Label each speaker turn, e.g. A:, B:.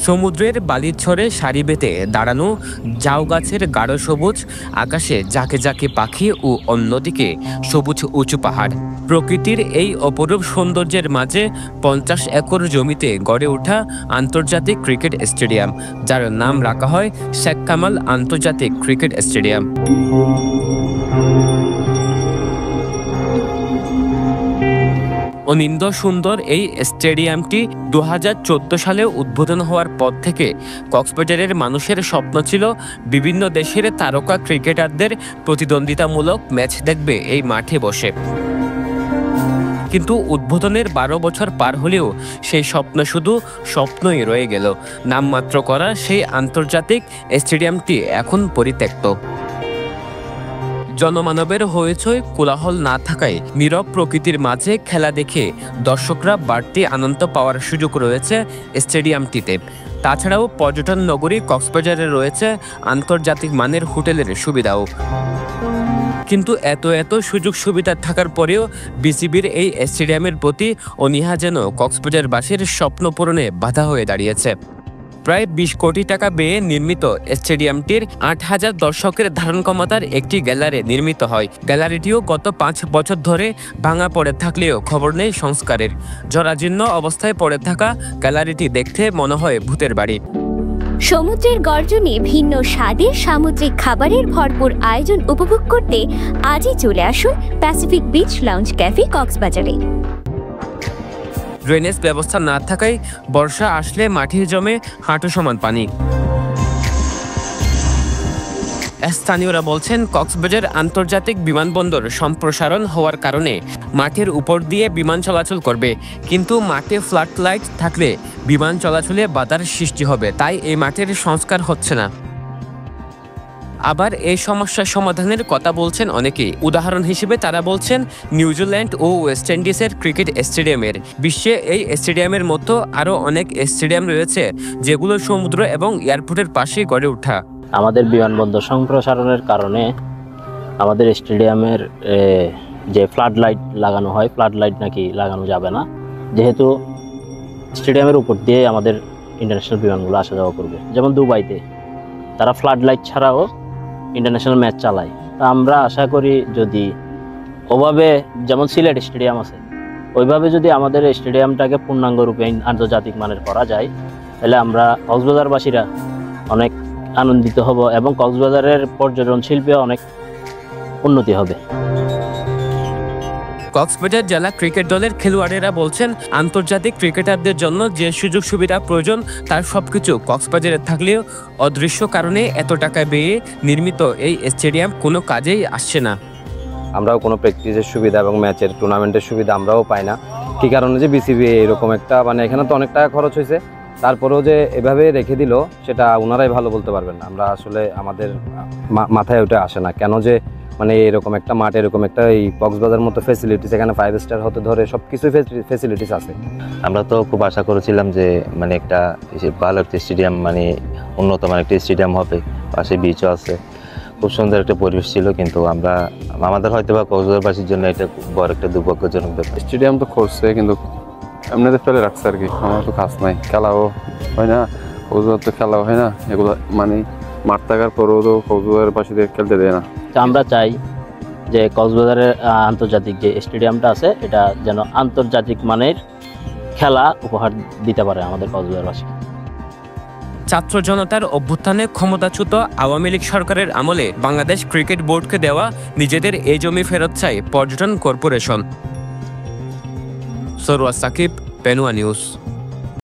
A: সমুদ্রের বালির ছড়ে সারি বেঁধে দাঁড়ানো ঝাউ গাছের গাঢ় সবুজ, আকাশে ঝাঁকে ঝাঁকে পাখি ও অন্যদিকে সবুজ উঁচু পাহাড়। প্রকৃতির এই অপরূপ সৌন্দর্যের মাঝে 50 একর জমিতে গড়ে ওঠা আন্তর্জাতিক ক্রিকেট স্টেডিয়াম, যার নাম রাখা হয় শেখ কামাল আন্তর্জাতিক ক্রিকেট স্টেডিয়াম। অনিন্দ সুন্দর এই স্টেডিয়ামটি 2014 সালে উদ্বোধন হওয়ার পর থেকে কক্সবাজারের মানুষের স্বপ্ন ছিল বিভিন্ন দেশের তারকা ক্রিকেটারদের প্রতিদ্বন্দ্বিতামূলক ম্যাচ দেখবে এই মাঠে বসে। কিন্তু উদ্বোধনের 12 বছর পার হলেও সেই স্বপ্ন শুধু স্বপ্নই রয়ে গেল। নামমাত্র করা সেই আন্তর্জাতিক স্টেডিয়ামটি এখন পরিত্যক্ত। জনমানবের হইচই কোলাহল না থাকায় নীরব প্রকৃতির মাঝে খেলা দেখে দর্শকরা বাড়তি আনন্দ পাওয়ার সুযোগ রয়েছে স্টেডিয়ামটিতে। তাছাড়াও পর্যটন নগরী কক্সবাজারে রয়েছে আন্তর্জাতিক মানের হোটেলের সুবিধাও। কিন্তু এত সুযোগ সুবিধা থাকার পরেও বিসিবির এই স্টেডিয়ামের প্রতি অনীহা যেন কক্সবাজারবাসীর স্বপ্ন পূরণে বাধা হয়ে দাঁড়িয়েছে। প্রায় 20 কোটি টাকা ব্যয়ে নির্মিত স্টেডিয়ামটির 8000 দর্শকের ধারণ ক্ষমতার একটি গ্যালারি নির্মিত হয়। গ্যালারিটিও গত 5 বছর ধরে ভাঙা পড়ে থাকলেও খবর নেই সংস্কারের। জরাজীর্ণ অবস্থায় পড়ে থাকা গ্যালারিটি দেখতে মনে হয় ভূতের বাড়ি।
B: সমুদ্রের গর্জনে ভিন্ন স্বাদের সামুদ্রিক খাবারের ভরপুর আয়োজন উপভোগ করতে আজই চলে আসুন প্যাসিফিক বিচ লাউঞ্জ ক্যাফে কক্সবাজারে।
A: ড্রেনেজ ব্যবস্থা না থাকায় বর্ষা আসলে মাঠে জমে হাঁটু সমান পানি। স্থানীয়রা বলছেন, কক্সবাজার আন্তর্জাতিক বিমানবন্দর সম্প্রসারণ হওয়ার কারণে মাঠের উপর দিয়ে বিমান চলাচল করবে, কিন্তু মাঠে ফ্লাড লাইট থাকলে বিমান চলাচলে বাধার সৃষ্টি হবে, তাই এই মাঠের সংস্কার হচ্ছে না। আবার এই সমস্যার সমাধানের কথা বলছেন অনেকেই। উদাহরণ হিসেবে তারা বলছেন নিউজিল্যান্ড ও ওয়েস্ট ইন্ডিজের ক্রিকেট স্টেডিয়ামের। বিশ্বে এই স্টেডিয়ামের মতো আরও অনেক স্টেডিয়াম রয়েছে যেগুলো সমুদ্র এবং এয়ারপোর্টের পাশেই গড়ে ওঠা।
C: আমাদের বিমানবন্দর সম্প্রসারণের কারণে আমাদের স্টেডিয়ামের যে ফ্লাড লাইট লাগানো হয়, ফ্লাড লাইট নাকি লাগানো যাবে না, যেহেতু স্টেডিয়ামের উপর দিয়ে আমাদের ইন্টারন্যাশনাল বিমানগুলো আসা যাওয়া করবে। যেমন দুবাইতে তারা ফ্লাড লাইট ছাড়াও ইন্টারন্যাশনাল ম্যাচ চালায়। তা আমরা আশা করি যদি ওভাবে, যেমন সিলেট স্টেডিয়াম আছে, ওইভাবে যদি আমাদের স্টেডিয়ামটাকে পূর্ণাঙ্গরূপে আন্তর্জাতিক মানের করা যায়, তাহলে আমরা কক্সবাজারবাসীরা অনেক আনন্দিত হব এবং কক্সবাজারের পর্যটন শিল্পে অনেক উন্নতি হবে।
A: কক্সবাজার জেলা ক্রিকেট দলের খেলোয়াড়েরা বলছেন, আন্তর্জাতিক ক্রিকেটারদের জন্য যে সুযোগ সুবিধা প্রয়োজন তার সবকিছু কক্সবাজারে থাকলেও অদৃশ্য কারণে এত টাকা ব্যয়ে নির্মিত এই স্টেডিয়াম কোনো কাজেই আসছে না।
D: আমরাও কোনো প্র্যাকটিসের সুবিধা এবং ম্যাচের টুর্নামেন্টের সুবিধা আমরাও পাই না। কী কারণে যে বিসিবি এরকম একটা, মানে এখানে তো অনেক টাকা খরচ হয়েছে, তারপরেও যে এভাবে রেখে দিল সেটা ওনারাই ভালো বলতে পারবেন না। আমরা আসলে আমাদের মাথায় ওটা আসে না কেন যে মানে এরকম একটা মাঠ, এরকম একটা এই কক্সবাজার মতো ফেসিলিটিস, এখানে 5 স্টার হতে ধরে সব কিছুই ফেসিলিটিস আছে।
E: আমরা তো খুব আশা করেছিলাম যে মানে একটা ভালো একটা স্টেডিয়াম, মানে উন্নত মানের একটা স্টেডিয়াম হবে, পাশে বিচও আছে, খুব সুন্দর একটা পরিবেশ ছিল। কিন্তু আমাদের হয়তো বা কক্সবাজারবাসীর জন্য এটা বড় একটা দুর্ভাগ্যজনক ব্যাপার।
F: স্টেডিয়াম তো করছে কিন্তু এমনিতে ফেলে রাখছে আর কি, আমার তো কাজ নাই, খেলাও হয় না, কক্সবাজার তো খেলাও হয় না, এগুলো মানে মাঠ থাকার পরেও তো কক্সবাজারবাসীদের খেলতে দেয় না।
C: তো আমরা চাই যে কক্সবাজারের আন্তর্জাতিক যে স্টেডিয়ামটা আছে এটা যেন আন্তর্জাতিক মানের খেলা উপহার দিতে পারে আমাদের কক্সবাজারবাসী।
A: ছাত্র জনতার অভ্যুত্থানে ক্ষমতাচ্যুত আওয়ামী লীগ সরকারের আমলে বাংলাদেশ ক্রিকেট বোর্ডকে দেওয়া নিজেদের এই জমি ফেরত চায় পর্যটন কর্পোরেশন। সরওয়ার সাকিব, পেনুয়া নিউজ।